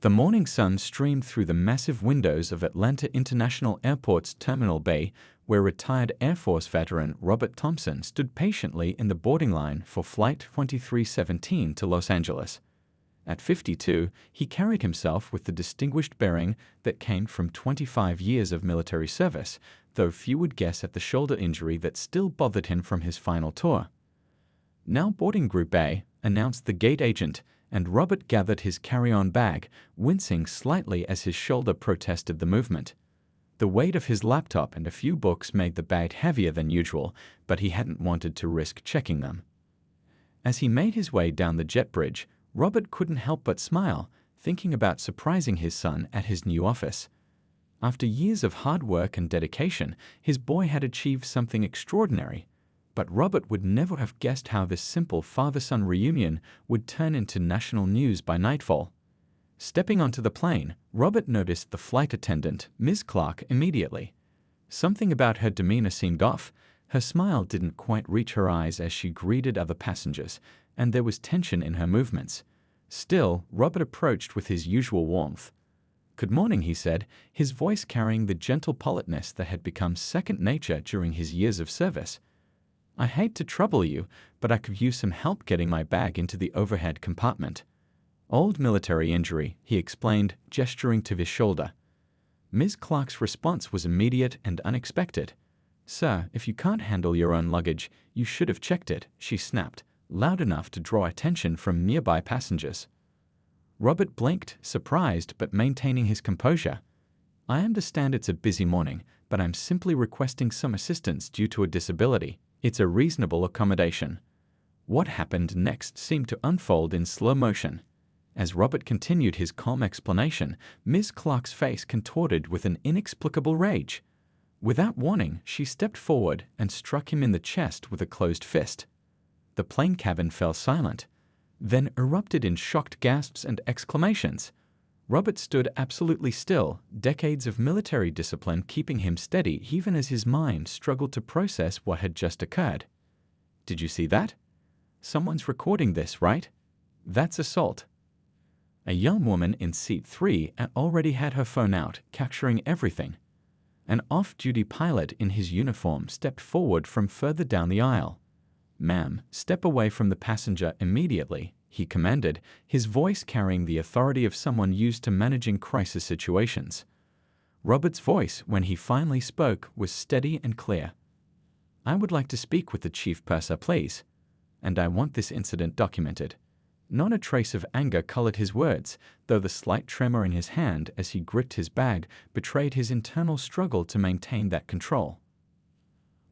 The morning sun streamed through the massive windows of Atlanta International Airport's Terminal Bay, where retired Air Force veteran Robert Thompson stood patiently in the boarding line for Flight 2317 to Los Angeles. At 52, he carried himself with the distinguished bearing that came from 25 years of military service, though few would guess at the shoulder injury that still bothered him from his final tour. "Now boarding Group A," announced the gate agent, and Robert gathered his carry-on bag, wincing slightly as his shoulder protested the movement. The weight of his laptop and a few books made the bag heavier than usual, but he hadn't wanted to risk checking them. As he made his way down the jet bridge, Robert couldn't help but smile, thinking about surprising his son at his new office. After years of hard work and dedication, his boy had achieved something extraordinary. But Robert would never have guessed how this simple father-son reunion would turn into national news by nightfall. Stepping onto the plane, Robert noticed the flight attendant, Ms. Clark, immediately. Something about her demeanor seemed off. Her smile didn't quite reach her eyes as she greeted other passengers, and there was tension in her movements. Still, Robert approached with his usual warmth. "Good morning," he said, his voice carrying the gentle politeness that had become second nature during his years of service. "I hate to trouble you, but I could use some help getting my bag into the overhead compartment." "Old military injury," he explained, gesturing to his shoulder. Ms. Clark's response was immediate and unexpected. "Sir, if you can't handle your own luggage, you should have checked it," she snapped, loud enough to draw attention from nearby passengers. Robert blinked, surprised but maintaining his composure. "I understand it's a busy morning, but I'm simply requesting some assistance due to a disability. It's a reasonable accommodation." What happened next seemed to unfold in slow motion. As Robert continued his calm explanation, Ms. Clark's face contorted with an inexplicable rage. Without warning, she stepped forward and struck him in the chest with a closed fist. The plane cabin fell silent, then erupted in shocked gasps and exclamations. Robert stood absolutely still, decades of military discipline keeping him steady even as his mind struggled to process what had just occurred. "Did you see that? Someone's recording this, right? That's assault." A young woman in seat 3 already had her phone out, capturing everything. An off-duty pilot in his uniform stepped forward from further down the aisle. "Ma'am, step away from the passenger immediately," he commanded, his voice carrying the authority of someone used to managing crisis situations. Robert's voice, when he finally spoke, was steady and clear. "I would like to speak with the chief purser, please. And I want this incident documented." Not a trace of anger colored his words, though the slight tremor in his hand as he gripped his bag betrayed his internal struggle to maintain that control.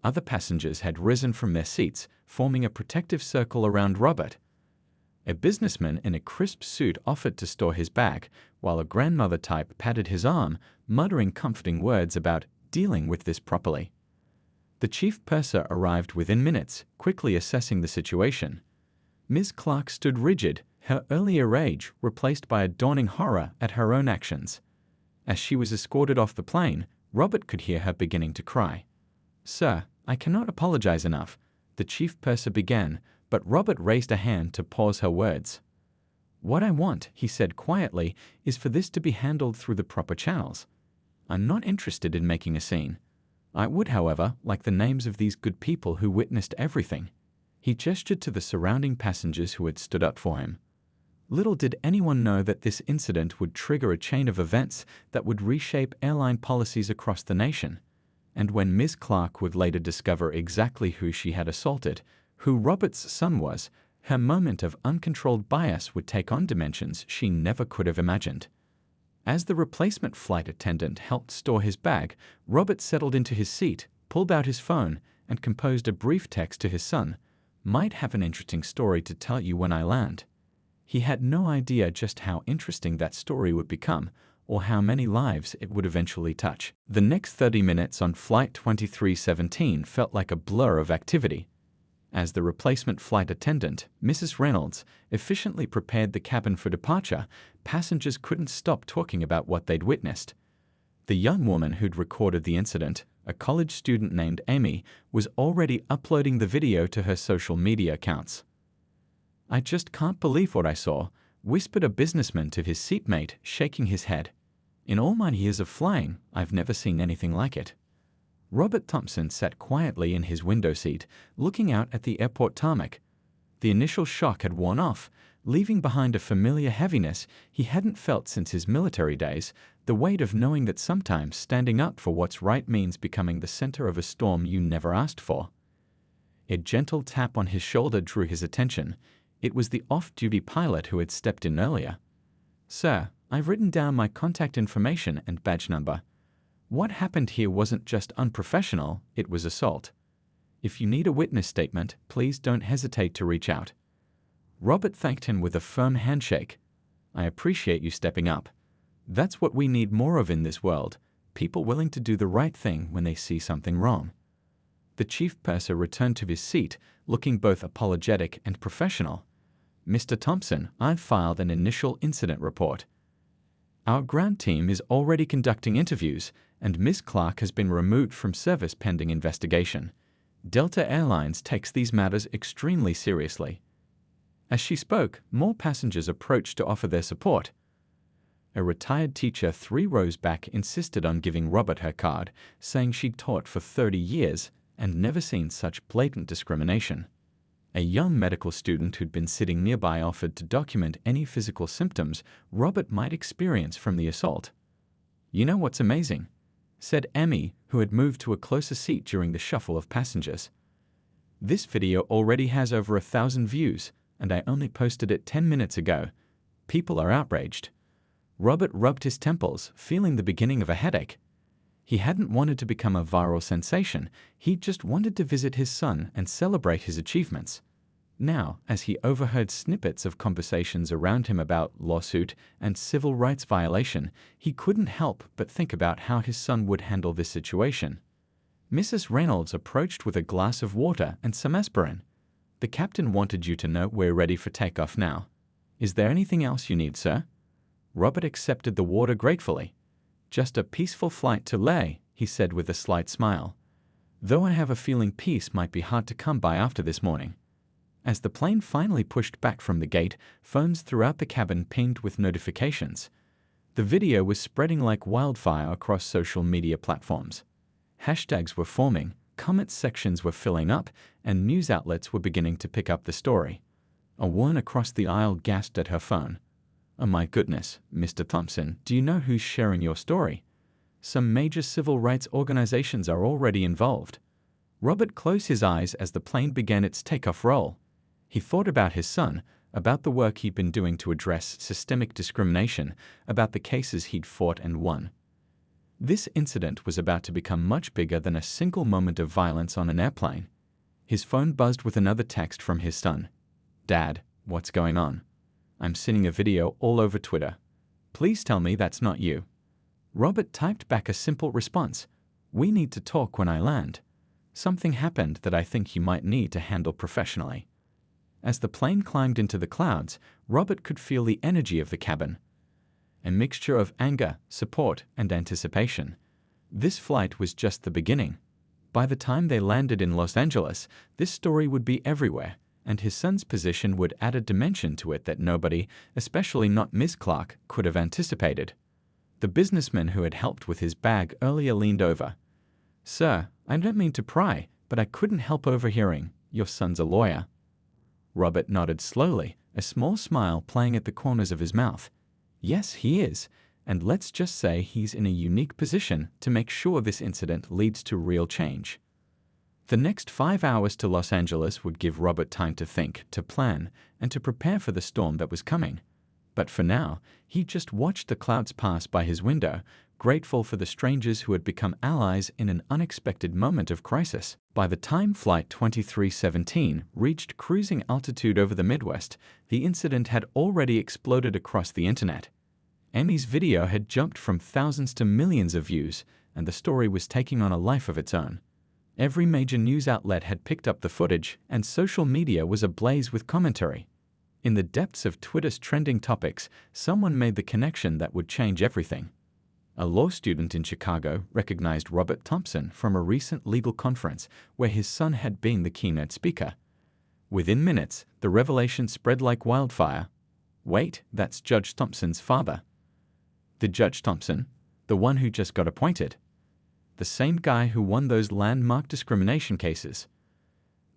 Other passengers had risen from their seats, forming a protective circle around Robert. A businessman in a crisp suit offered to store his bag, while a grandmother type patted his arm, muttering comforting words about dealing with this properly. The chief purser arrived within minutes, quickly assessing the situation. Ms. Clark stood rigid, her earlier rage replaced by a dawning horror at her own actions. As she was escorted off the plane, Robert could hear her beginning to cry. "Sir, I cannot apologize enough," the chief purser began, but Robert raised a hand to pause her words. "What I want," he said quietly, "is for this to be handled through the proper channels. I'm not interested in making a scene. I would, however, like the names of these good people who witnessed everything." He gestured to the surrounding passengers who had stood up for him. Little did anyone know that this incident would trigger a chain of events that would reshape airline policies across the nation. And when Ms. Clark would later discover exactly who she had assaulted, who Robert's son was, her moment of uncontrolled bias would take on dimensions she never could have imagined. As the replacement flight attendant helped store his bag, Robert settled into his seat, pulled out his phone, and composed a brief text to his son. "Might have an interesting story to tell you when I land." He had no idea just how interesting that story would become, or how many lives it would eventually touch. The next 30 minutes on Flight 2317 felt like a blur of activity. As the replacement flight attendant, Mrs. Reynolds, efficiently prepared the cabin for departure, passengers couldn't stop talking about what they'd witnessed. The young woman who'd recorded the incident, a college student named Amy, was already uploading the video to her social media accounts. "I just can't believe what I saw. whispered a businessman to his seatmate, shaking his head. "In all my years of flying, I've never seen anything like it." Robert Thompson sat quietly in his window seat, looking out at the airport tarmac. The initial shock had worn off, leaving behind a familiar heaviness he hadn't felt since his military days, the weight of knowing that sometimes standing up for what's right means becoming the center of a storm you never asked for. A gentle tap on his shoulder drew his attention. It was the off-duty pilot who had stepped in earlier. "Sir, I've written down my contact information and badge number. What happened here wasn't just unprofessional, it was assault. If you need a witness statement, please don't hesitate to reach out." Robert thanked him with a firm handshake. "I appreciate you stepping up. That's what we need more of in this world, people willing to do the right thing when they see something wrong." The chief purser returned to his seat, looking both apologetic and professional. "Mr. Thompson, I've filed an initial incident report. Our ground team is already conducting interviews, and Ms. Clark has been removed from service pending investigation. Delta Airlines takes these matters extremely seriously." As she spoke, more passengers approached to offer their support. A retired teacher 3 rows back insisted on giving Robert her card, saying she'd taught for 30 years and never seen such blatant discrimination. A young medical student who'd been sitting nearby offered to document any physical symptoms Robert might experience from the assault. "You know what's amazing?" said Emmy, who had moved to a closer seat during the shuffle of passengers. "This video already has over 1,000 views, and I only posted it 10 minutes ago. People are outraged." Robert rubbed his temples, feeling the beginning of a headache. He hadn't wanted to become a viral sensation, he just wanted to visit his son and celebrate his achievements. Now, as he overheard snippets of conversations around him about lawsuit and civil rights violation, he couldn't help but think about how his son would handle this situation. Mrs. Reynolds approached with a glass of water and some aspirin. "The captain wanted you to know we're ready for takeoff now. Is there anything else you need, sir?" Robert accepted the water gratefully. "Just a peaceful flight to Leh," he said with a slight smile. "Though I have a feeling peace might be hard to come by after this morning." As the plane finally pushed back from the gate, phones throughout the cabin pinged with notifications. The video was spreading like wildfire across social media platforms. Hashtags were forming, comment sections were filling up, and news outlets were beginning to pick up the story. A woman across the aisle gasped at her phone. "Oh my goodness, Mr. Thompson, do you know who's sharing your story? Some major civil rights organizations are already involved." Robert closed his eyes as the plane began its takeoff roll. He thought about his son, about the work he'd been doing to address systemic discrimination, about the cases he'd fought and won. This incident was about to become much bigger than a single moment of violence on an airplane. His phone buzzed with another text from his son. "Dad, what's going on? I'm seeing a video all over Twitter. Please tell me that's not you." Robert typed back a simple response. "We need to talk when I land. Something happened that I think you might need to handle professionally." As the plane climbed into the clouds, Robert could feel the energy of the cabin. A mixture of anger, support, and anticipation. This flight was just the beginning. By the time they landed in Los Angeles, this story would be everywhere, and his son's position would add a dimension to it that nobody, especially not Ms. Clark, could have anticipated. The businessman who had helped with his bag earlier leaned over. "Sir, I don't mean to pry, but I couldn't help overhearing. Your son's a lawyer." Robert nodded slowly, a small smile playing at the corners of his mouth. "Yes, he is, and let's just say he's in a unique position to make sure this incident leads to real change." The next 5 hours to Los Angeles would give Robert time to think, to plan, and to prepare for the storm that was coming. But for now, he just watched the clouds pass by his window, grateful for the strangers who had become allies in an unexpected moment of crisis. By the time Flight 2317 reached cruising altitude over the Midwest, the incident had already exploded across the internet. Emmy's video had jumped from thousands to millions of views, and the story was taking on a life of its own. Every major news outlet had picked up the footage, and social media was ablaze with commentary. In the depths of Twitter's trending topics, someone made the connection that would change everything. A law student in Chicago recognized Robert Thompson from a recent legal conference where his son had been the keynote speaker. Within minutes, the revelation spread like wildfire. Wait, that's Judge Thompson's father. The Judge Thompson, the one who just got appointed. The same guy who won those landmark discrimination cases.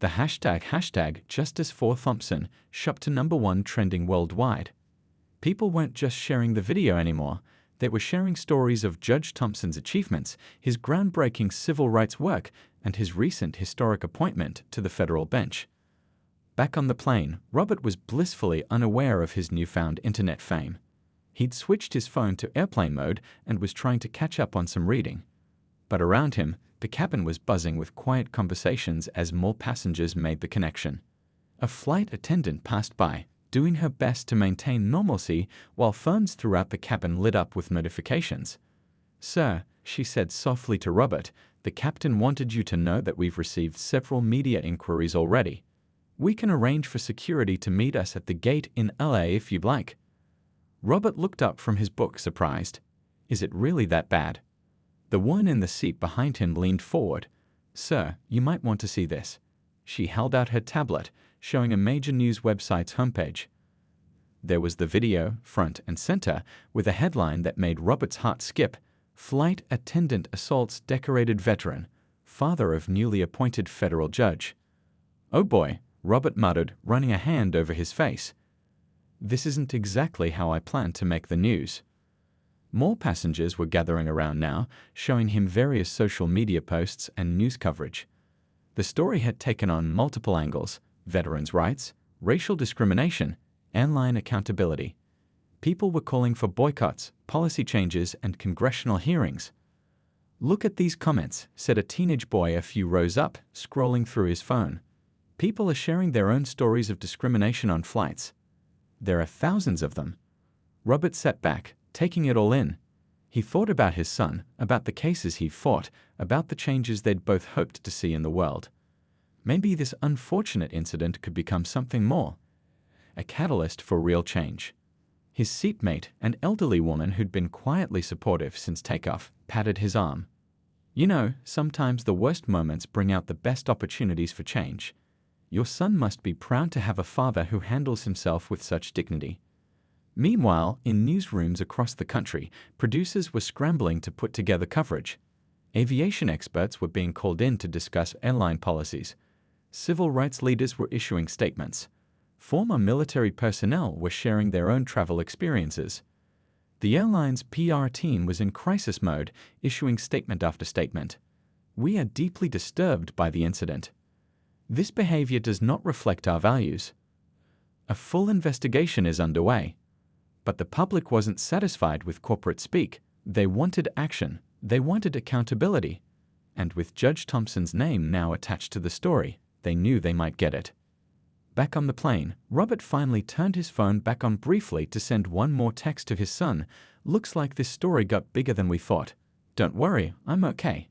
The hashtag Justice for Thompson shot to #1 trending worldwide. People weren't just sharing the video anymore. They were sharing stories of Judge Thompson's achievements, his groundbreaking civil rights work, and his recent historic appointment to the federal bench. Back on the plane, Robert was blissfully unaware of his newfound internet fame. He'd switched his phone to airplane mode and was trying to catch up on some reading. But around him, the cabin was buzzing with quiet conversations as more passengers made the connection. A flight attendant passed by, doing her best to maintain normalcy while phones throughout the cabin lit up with notifications. "Sir," she said softly to Robert, "the captain wanted you to know that we've received several media inquiries already. We can arrange for security to meet us at the gate in LA if you'd like." Robert looked up from his book, surprised. Is it really that bad? The woman in the seat behind him leaned forward. "Sir, you might want to see this." She held out her tablet, showing a major news website's homepage. There was the video, front and center, with a headline that made Robert's heart skip: "Flight Attendant Assaults Decorated Veteran, Father of Newly Appointed Federal Judge." "Oh boy," Robert muttered, running a hand over his face. "This isn't exactly how I planned to make the news." More passengers were gathering around now, showing him various social media posts and news coverage. The story had taken on multiple angles: veterans' rights, racial discrimination, airline accountability. People were calling for boycotts, policy changes, and congressional hearings. "Look at these comments," said a teenage boy a few rows up, scrolling through his phone. "People are sharing their own stories of discrimination on flights. There are thousands of them." Robert sat back, taking it all in. He thought about his son, about the cases he fought, about the changes they'd both hoped to see in the world. Maybe this unfortunate incident could become something more, a catalyst for real change. His seatmate, an elderly woman who'd been quietly supportive since takeoff, patted his arm. "You know, sometimes the worst moments bring out the best opportunities for change. Your son must be proud to have a father who handles himself with such dignity." Meanwhile, in newsrooms across the country, producers were scrambling to put together coverage. Aviation experts were being called in to discuss airline policies. Civil rights leaders were issuing statements. Former military personnel were sharing their own travel experiences. The airline's PR team was in crisis mode, issuing statement after statement. "We are deeply disturbed by the incident. This behavior does not reflect our values. A full investigation is underway." But the public wasn't satisfied with corporate speak. They wanted action. They wanted accountability. And with Judge Thompson's name now attached to the story, they knew they might get it. Back on the plane, Robert finally turned his phone back on briefly to send one more text to his son. "Looks like this story got bigger than we thought. Don't worry, I'm okay.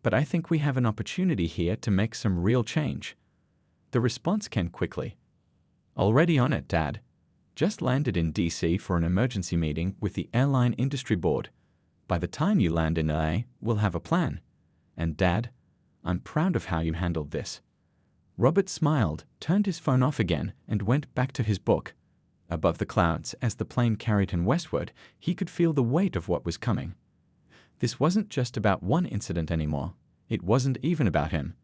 But I think we have an opportunity here to make some real change." The response came quickly. "Already on it, Dad. Just landed in DC for an emergency meeting with the Airline Industry Board. By the time you land in LA, we'll have a plan. And Dad, I'm proud of how you handled this." Robert smiled, turned his phone off again, and went back to his book. Above the clouds, as the plane carried him westward, he could feel the weight of what was coming. This wasn't just about one incident anymore. It wasn't even about him.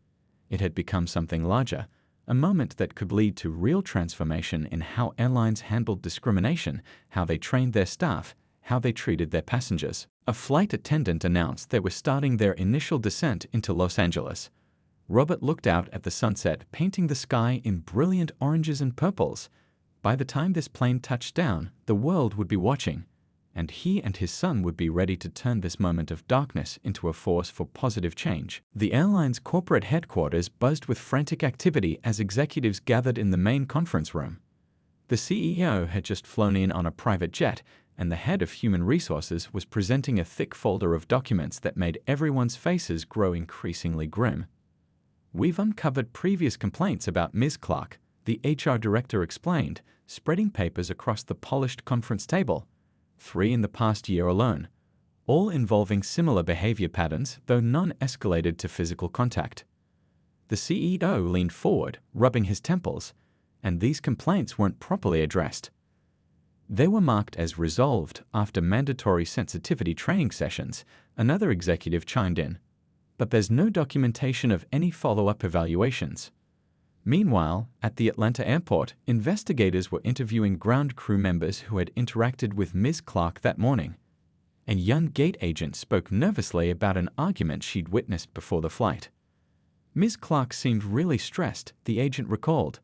It had become something larger, a moment that could lead to real transformation in how airlines handled discrimination, how they trained their staff, how they treated their passengers. A flight attendant announced they were starting their initial descent into Los Angeles. Robert looked out at the sunset, painting the sky in brilliant oranges and purples. By the time this plane touched down, the world would be watching, and he and his son would be ready to turn this moment of darkness into a force for positive change. The airline's corporate headquarters buzzed with frantic activity as executives gathered in the main conference room. The CEO had just flown in on a private jet, and the head of human resources was presenting a thick folder of documents that made everyone's faces grow increasingly grim. "We've uncovered previous complaints about Ms. Clark," the HR director explained, spreading papers across the polished conference table. 3 in the past year alone, all involving similar behavior patterns, though none escalated to physical contact. The CEO leaned forward, rubbing his temples, and these complaints weren't properly addressed. They were marked as resolved after mandatory sensitivity training sessions, another executive chimed in. But there's no documentation of any follow-up evaluations. Meanwhile, at the Atlanta airport, investigators were interviewing ground crew members who had interacted with Ms. Clark that morning. A young gate agent spoke nervously about an argument she'd witnessed before the flight. Ms. Clark seemed really stressed, the agent recalled.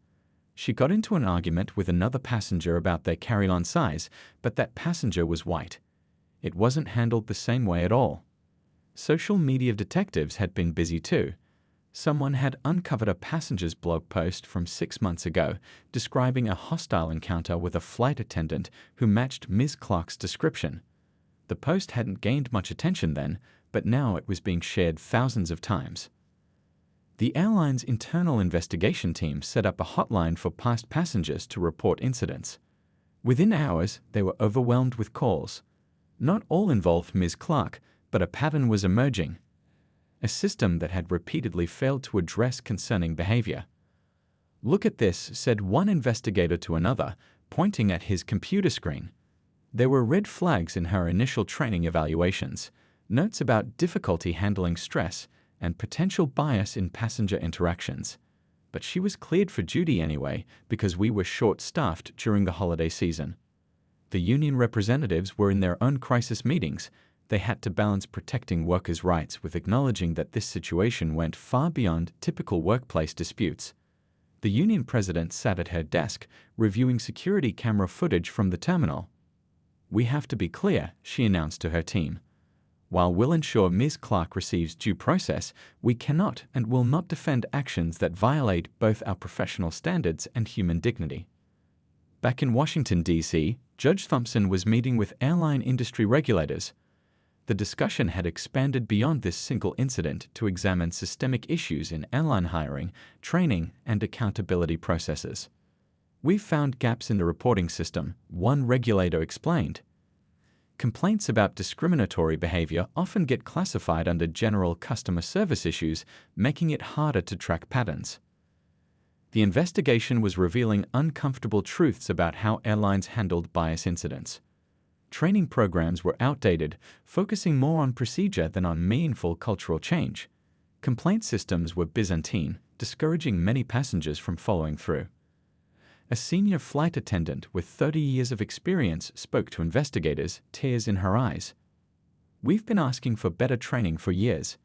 She got into an argument with another passenger about their carry-on size, but that passenger was white. It wasn't handled the same way at all. Social media detectives had been busy too. Someone had uncovered a passenger's blog post from 6 months ago describing a hostile encounter with a flight attendant who matched Ms. Clark's description. The post hadn't gained much attention then, but now it was being shared thousands of times. The airline's internal investigation team set up a hotline for past passengers to report incidents. Within hours, they were overwhelmed with calls. Not all involved Ms. Clark, but a pattern was emerging. A system that had repeatedly failed to address concerning behavior. "Look at this," said one investigator to another, pointing at his computer screen. There were red flags in her initial training evaluations, notes about difficulty handling stress, and potential bias in passenger interactions. But she was cleared for duty anyway because we were short-staffed during the holiday season. The union representatives were in their own crisis meetings. They had to balance protecting workers' rights with acknowledging that this situation went far beyond typical workplace disputes. The union president sat at her desk, reviewing security camera footage from the terminal. "We have to be clear," she announced to her team. "While we'll ensure Ms. Clark receives due process, we cannot and will not defend actions that violate both our professional standards and human dignity." Back in Washington, D.C., Judge Thompson was meeting with airline industry regulators. The discussion had expanded beyond this single incident to examine systemic issues in airline hiring, training, and accountability processes. "We've found gaps in the reporting system," one regulator explained. Complaints about discriminatory behavior often get classified under general customer service issues, making it harder to track patterns. The investigation was revealing uncomfortable truths about how airlines handled bias incidents. Training programs were outdated, focusing more on procedure than on meaningful cultural change. Complaint systems were Byzantine, discouraging many passengers from following through. A senior flight attendant with 30 years of experience spoke to investigators, tears in her eyes. "We've been asking for better training for years.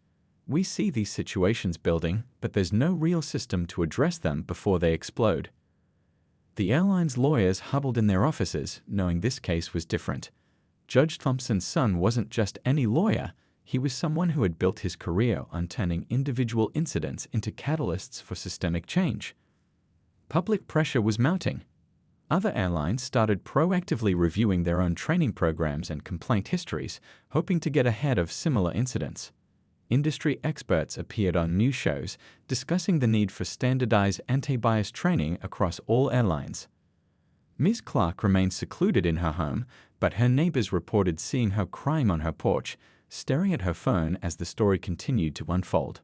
We see these situations building, but there's no real system to address them before they explode." The airline's lawyers huddled in their offices, knowing this case was different. Judge Thompson's son wasn't just any lawyer. He was someone who had built his career on turning individual incidents into catalysts for systemic change. Public pressure was mounting. Other airlines started proactively reviewing their own training programs and complaint histories, hoping to get ahead of similar incidents. Industry experts appeared on news shows discussing the need for standardized anti-bias training across all airlines. Ms. Clark remained secluded in her home, but her neighbors reported seeing her crying on her porch, staring at her phone as the story continued to unfold.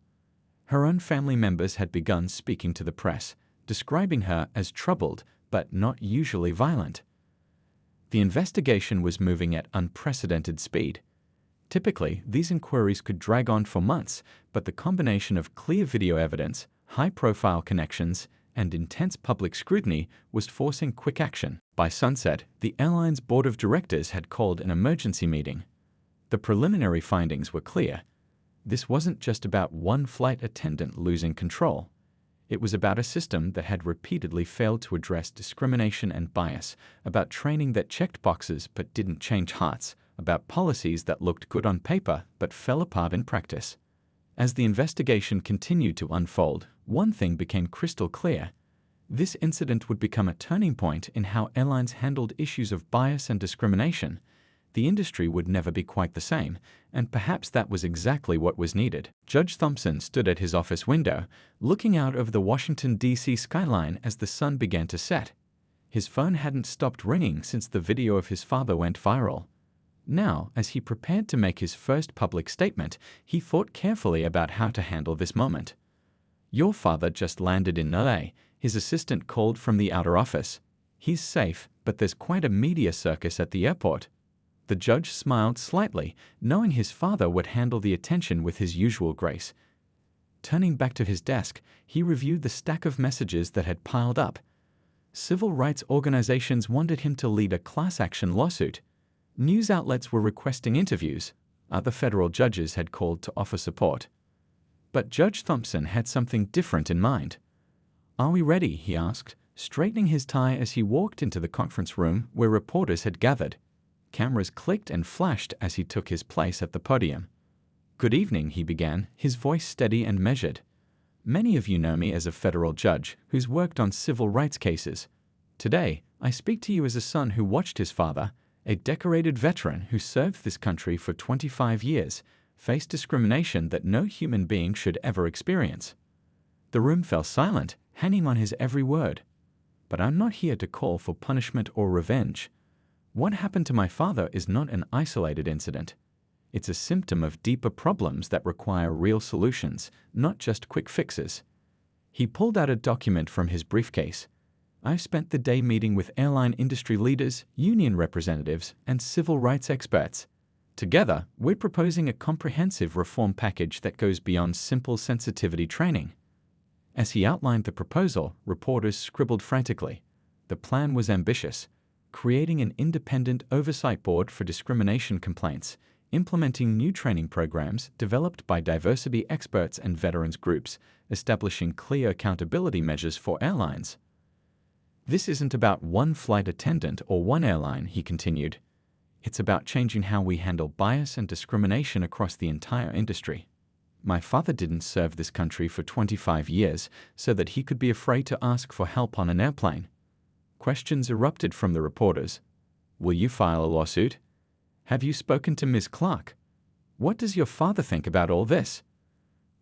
Her own family members had begun speaking to the press, describing her as troubled but not usually violent. The investigation was moving at unprecedented speed. Typically, these inquiries could drag on for months, but the combination of clear video evidence, high-profile connections, and intense public scrutiny was forcing quick action. By sunset, the airline's board of directors had called an emergency meeting. The preliminary findings were clear. This wasn't just about one flight attendant losing control. It was about a system that had repeatedly failed to address discrimination and bias, about training that checked boxes but didn't change hearts, about policies that looked good on paper but fell apart in practice. As the investigation continued to unfold, one thing became crystal clear. This incident would become a turning point in how airlines handled issues of bias and discrimination. The industry would never be quite the same, and perhaps that was exactly what was needed. Judge Thompson stood at his office window, looking out over the Washington, D.C. skyline as the sun began to set. His phone hadn't stopped ringing since the video of his father went viral. Now, as he prepared to make his first public statement, he thought carefully about how to handle this moment. "Your father just landed in LA," his assistant called from the outer office. "He's safe, but but there's quite a media circus at the airport." The judge smiled slightly, knowing his father would handle the attention with his usual grace. Turning back to his desk, he reviewed the stack of messages that had piled up. Civil rights organizations wanted him to lead a class action lawsuit. News outlets were requesting interviews. Other federal judges had called to offer support. But Judge Thompson had something different in mind. "Are we ready?" he asked, straightening his tie as he walked into the conference room where reporters had gathered. Cameras clicked and flashed as he took his place at the podium. "Good evening," he began, his voice steady and measured. "Many of you know me as a federal judge who's worked on civil rights cases. Today, I speak to you as a son who watched his father, a decorated veteran who served this country for 25 years, face discrimination that no human being should ever experience." The room fell silent, hanging on his every word. "But I'm not here to call for punishment or revenge. What happened to my father is not an isolated incident. It's a symptom of deeper problems that require real solutions, not just quick fixes." He pulled out a document from his briefcase. "I've spent the day meeting with airline industry leaders, union representatives, and civil rights experts. Together, we're proposing a comprehensive reform package that goes beyond simple sensitivity training." As he outlined the proposal, reporters scribbled frantically. The plan was ambitious: creating an independent oversight board for discrimination complaints, implementing new training programs developed by diversity experts and veterans groups, establishing clear accountability measures for airlines. "This isn't about one flight attendant or one airline," he continued. "It's about changing how we handle bias and discrimination across the entire industry. My father didn't serve this country for 25 years so that he could be afraid to ask for help on an airplane." Questions erupted from the reporters. "Will you file a lawsuit? Have you spoken to Ms. Clark? What does your father think about all this?"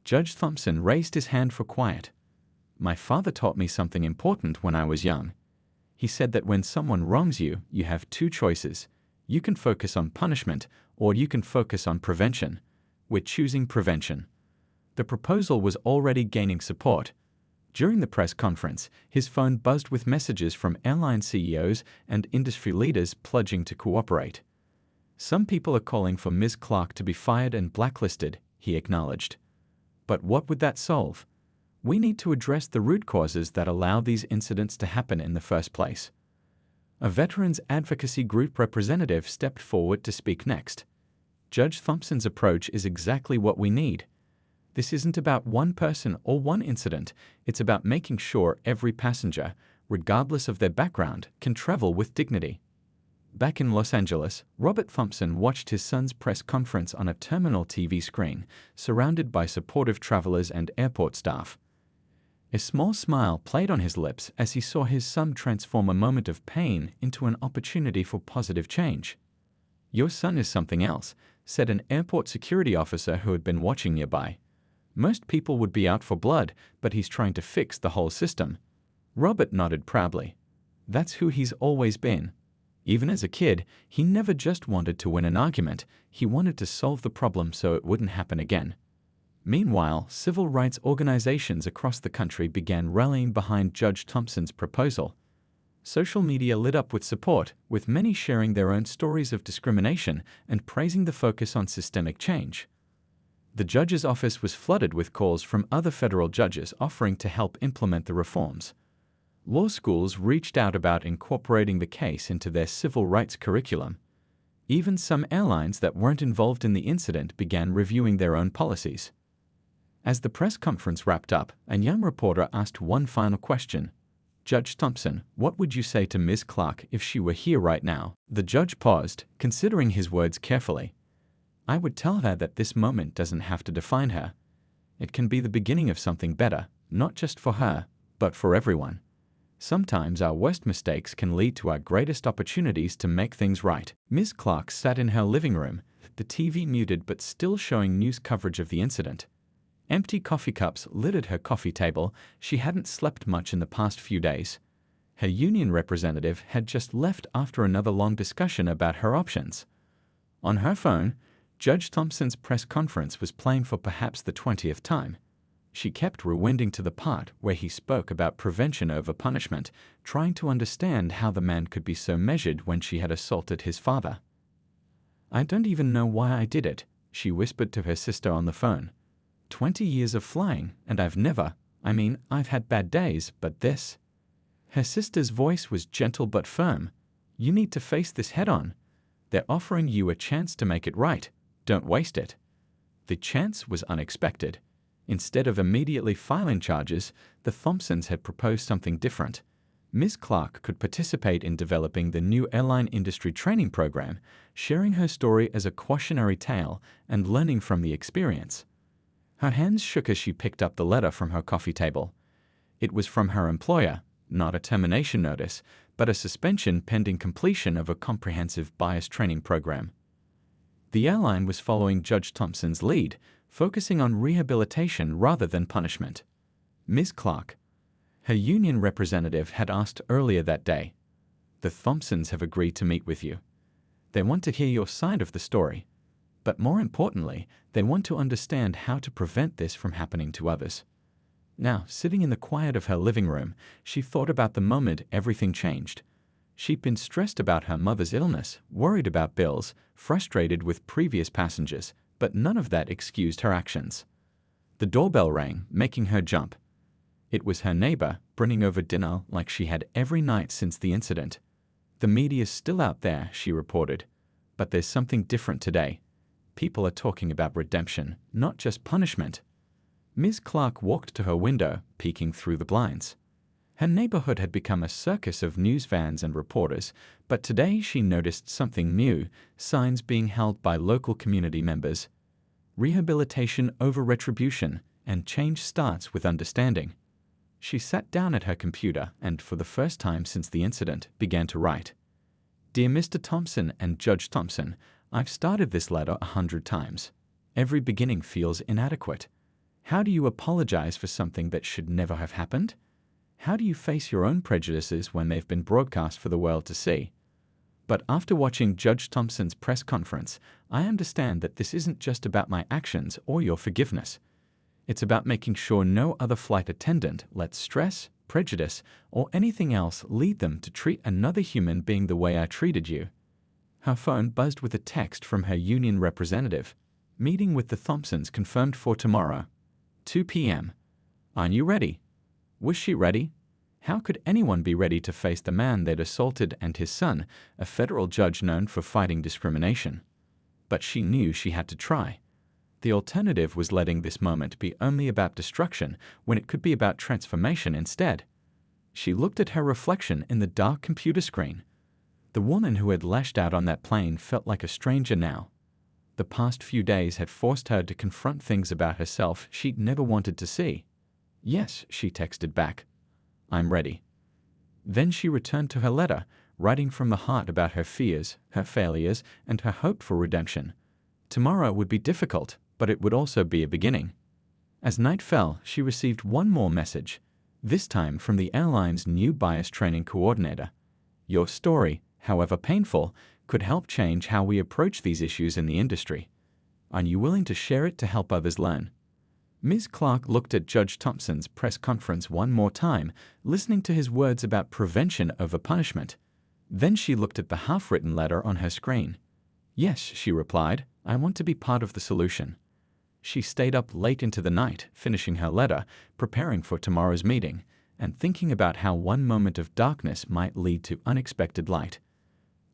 Judge Thompson raised his hand for quiet. "My father taught me something important when I was young. He said that when someone wrongs you, you have two choices. You can focus on punishment, or you can focus on prevention. We're choosing prevention." The proposal was already gaining support. During the press conference, his phone buzzed with messages from airline CEOs and industry leaders pledging to cooperate. "Some people are calling for Ms. Clark to be fired and blacklisted," he acknowledged. "But what would that solve? We need to address the root causes that allow these incidents to happen in the first place." A veterans advocacy group representative stepped forward to speak next. "Judge Thompson's approach is exactly what we need. This isn't about one person or one incident. It's about making sure every passenger, regardless of their background, can travel with dignity." Back in Los Angeles, Robert Thompson watched his son's press conference on a terminal TV screen, surrounded by supportive travelers and airport staff. A small smile played on his lips as he saw his son transform a moment of pain into an opportunity for positive change. "Your son is something else," said an airport security officer who had been watching nearby. "Most people would be out for blood, but he's trying to fix the whole system." Robert nodded proudly. "That's who he's always been. Even as a kid, he never just wanted to win an argument, he wanted to solve the problem so it wouldn't happen again." Meanwhile, civil rights organizations across the country began rallying behind Judge Thompson's proposal. Social media lit up with support, with many sharing their own stories of discrimination and praising the focus on systemic change. The judge's office was flooded with calls from other federal judges offering to help implement the reforms. Law schools reached out about incorporating the case into their civil rights curriculum. Even some airlines that weren't involved in the incident began reviewing their own policies. As the press conference wrapped up, a young reporter asked one final question. "Judge Thompson, what would you say to Ms. Clark if she were here right now?" The judge paused, considering his words carefully. "I would tell her that this moment doesn't have to define her. It can be the beginning of something better, not just for her, but for everyone. Sometimes our worst mistakes can lead to our greatest opportunities to make things right." Ms. Clark sat in her living room, the TV muted but still showing news coverage of the incident. Empty coffee cups littered her coffee table. She hadn't slept much in the past few days. Her union representative had just left after another long discussion about her options. On her phone, Judge Thompson's press conference was playing for perhaps the 20th time. She kept rewinding to the part where he spoke about prevention over punishment, trying to understand how the man could be so measured when she had assaulted his father. "I don't even know why I did it," she whispered to her sister on the phone. 20 years of flying, and I've had bad days, but this." Her sister's voice was gentle but firm. "You need to face this head-on. They're offering you a chance to make it right. Don't waste it." The chance was unexpected. Instead of immediately filing charges, the Thompsons had proposed something different. Ms. Clark could participate in developing the new airline industry training program, sharing her story as a cautionary tale and learning from the experience. Her hands shook as she picked up the letter from her coffee table. It was from her employer, not a termination notice, but a suspension pending completion of a comprehensive bias training program. The airline was following Judge Thompson's lead, focusing on rehabilitation rather than punishment. Ms. Clark, her union representative, had asked earlier that day, "The Thompsons have agreed to meet with you. They want to hear your side of the story. But more importantly, they want to understand how to prevent this from happening to others." Now, sitting in the quiet of her living room, she thought about the moment everything changed. She'd been stressed about her mother's illness, worried about bills, frustrated with previous passengers, but none of that excused her actions. The doorbell rang, making her jump. It was her neighbor, bringing over dinner like she had every night since the incident. "The media's still out there," she reported, "but there's something different today. People are talking about redemption, not just punishment." Ms. Clark walked to her window, peeking through the blinds. Her neighborhood had become a circus of news vans and reporters, but today she noticed something new, signs being held by local community members. Rehabilitation over retribution, and change starts with understanding. She sat down at her computer and, for the first time since the incident, began to write. "Dear Mr. Thompson and Judge Thompson, I've started this letter 100 times. Every beginning feels inadequate. How do you apologize for something that should never have happened? How do you face your own prejudices when they've been broadcast for the world to see? But after watching Judge Thompson's press conference, I understand that this isn't just about my actions or your forgiveness. It's about making sure no other flight attendant lets stress, prejudice, or anything else lead them to treat another human being the way I treated you." Her phone buzzed with a text from her union representative. "Meeting with the Thompsons confirmed for tomorrow, 2 p.m. Aren't you ready?" Was she ready? How could anyone be ready to face the man they'd assaulted and his son, a federal judge known for fighting discrimination? But she knew she had to try. The alternative was letting this moment be only about destruction when it could be about transformation instead. She looked at her reflection in the dark computer screen. The woman who had lashed out on that plane felt like a stranger now. The past few days had forced her to confront things about herself she'd never wanted to see. "Yes," she texted back. "I'm ready." Then she returned to her letter, writing from the heart about her fears, her failures, and her hope for redemption. Tomorrow would be difficult, but it would also be a beginning. As night fell, she received one more message, this time from the airline's new bias training coordinator. "Your story, however painful, could help change how we approach these issues in the industry. Are you willing to share it to help others learn?" Ms. Clark looked at Judge Thompson's press conference one more time, listening to his words about prevention over punishment. Then she looked at the half-written letter on her screen. "Yes," she replied, "I want to be part of the solution." She stayed up late into the night, finishing her letter, preparing for tomorrow's meeting, and thinking about how one moment of darkness might lead to unexpected light.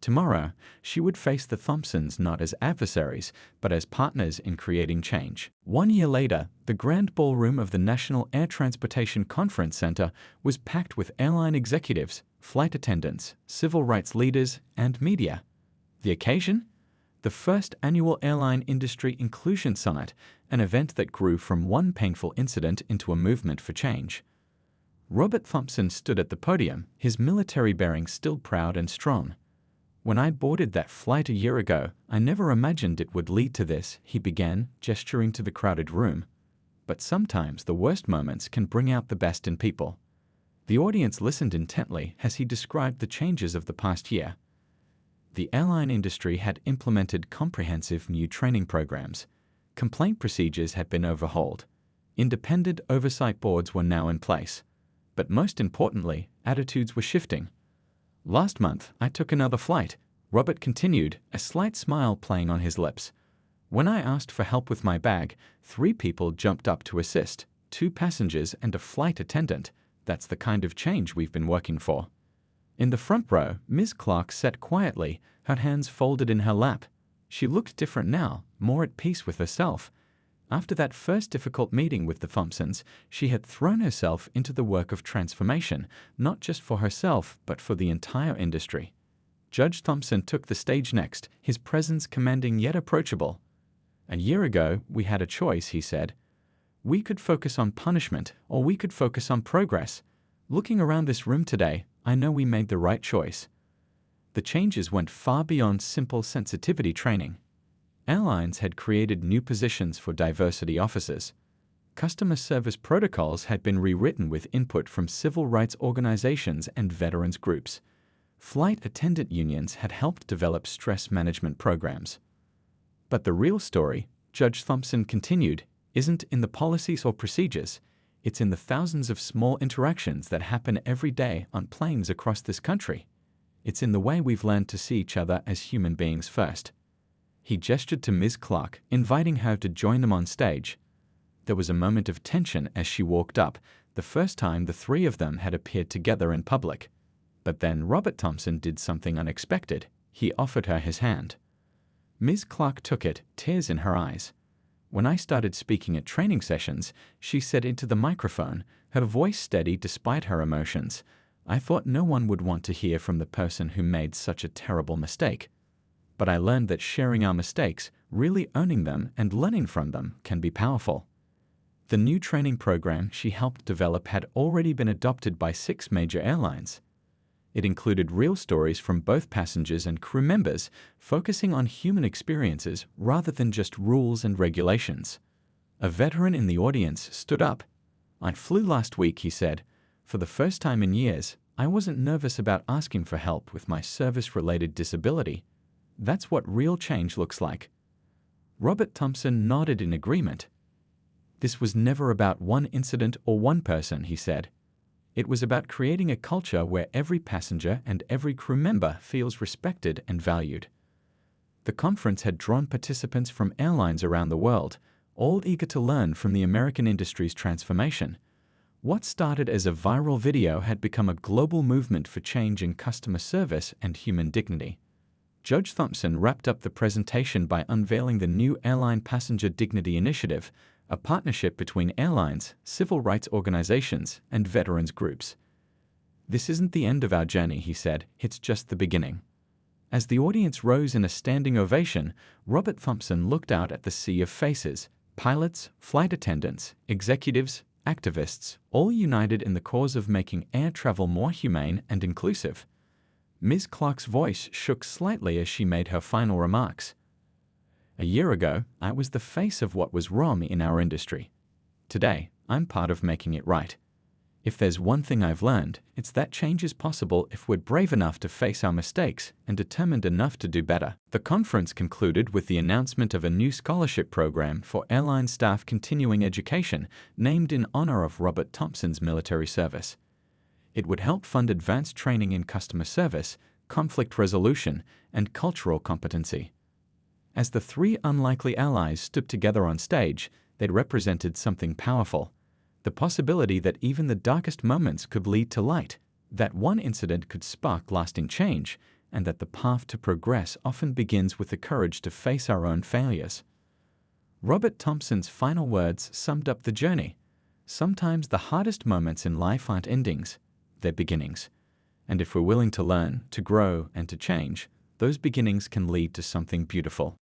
Tomorrow, she would face the Thompsons not as adversaries, but as partners in creating change. 1 year later, the grand ballroom of the National Air Transportation Conference Center was packed with airline executives, flight attendants, civil rights leaders, and media. The occasion? The first annual Airline Industry Inclusion Summit, an event that grew from one painful incident into a movement for change. Robert Thompson stood at the podium, his military bearing still proud and strong. "When I boarded that flight a year ago, I never imagined it would lead to this," he began, gesturing to the crowded room. But sometimes the worst moments can bring out the best in people. The audience listened intently as he described the changes of the past year. The airline industry had implemented comprehensive new training programs. Complaint procedures had been overhauled. Independent oversight boards were now in place. But most importantly, attitudes were shifting. "Last month, I took another flight," Robert continued, a slight smile playing on his lips. "When I asked for help with my bag, 3 people jumped up to assist, 2 passengers and a flight attendant. That's the kind of change we've been working for." In the front row, Ms. Clark sat quietly, her hands folded in her lap. She looked different now, more at peace with herself. After that first difficult meeting with the Thompsons, she had thrown herself into the work of transformation, not just for herself, but for the entire industry. Judge Thompson took the stage next, his presence commanding yet approachable. "A year ago, we had a choice," he said. "We could focus on punishment, or we could focus on progress. Looking around this room today, I know we made the right choice." The changes went far beyond simple sensitivity training. Airlines had created new positions for diversity officers. Customer service protocols had been rewritten with input from civil rights organizations and veterans groups. Flight attendant unions had helped develop stress management programs. But the real story, Judge Thompson continued, isn't in the policies or procedures. It's in the thousands of small interactions that happen every day on planes across this country. It's in the way we've learned to see each other as human beings first. He gestured to Ms. Clark, inviting her to join them on stage. There was a moment of tension as she walked up, the first time the 3 of them had appeared together in public. But then Robert Thompson did something unexpected. He offered her his hand. Ms. Clark took it, tears in her eyes. "When I started speaking at training sessions," she said into the microphone, her voice steady despite her emotions, "I thought no one would want to hear from the person who made such a terrible mistake. But I learned that sharing our mistakes, really owning them and learning from them, can be powerful." The new training program she helped develop had already been adopted by 6 major airlines. It included real stories from both passengers and crew members, focusing on human experiences rather than just rules and regulations. A veteran in the audience stood up. "I flew last week," he said. "For the first time in years, I wasn't nervous about asking for help with my service-related disability. That's what real change looks like." Robert Thompson nodded in agreement. "This was never about one incident or one person," he said. "It was about creating a culture where every passenger and every crew member feels respected and valued." The conference had drawn participants from airlines around the world, all eager to learn from the American industry's transformation. What started as a viral video had become a global movement for change in customer service and human dignity. Judge Thompson wrapped up the presentation by unveiling the new Airline Passenger Dignity Initiative, a partnership between airlines, civil rights organizations, and veterans groups. "This isn't the end of our journey," he said. "It's just the beginning." As the audience rose in a standing ovation, Robert Thompson looked out at the sea of faces: pilots, flight attendants, executives, activists, all united in the cause of making air travel more humane and inclusive. Ms. Clark's voice shook slightly as she made her final remarks. "A year ago, I was the face of what was wrong in our industry. Today, I'm part of making it right. If there's one thing I've learned, it's that change is possible if we're brave enough to face our mistakes and determined enough to do better." The conference concluded with the announcement of a new scholarship program for airline staff continuing education named in honor of Robert Thompson's military service. It would help fund advanced training in customer service, conflict resolution, and cultural competency. As the 3 unlikely allies stood together on stage, they represented something powerful. The possibility that even the darkest moments could lead to light, that one incident could spark lasting change, and that the path to progress often begins with the courage to face our own failures. Robert Thompson's final words summed up the journey. Sometimes the hardest moments in life aren't endings, they're beginnings. And if we're willing to learn, to grow, and to change, those beginnings can lead to something beautiful.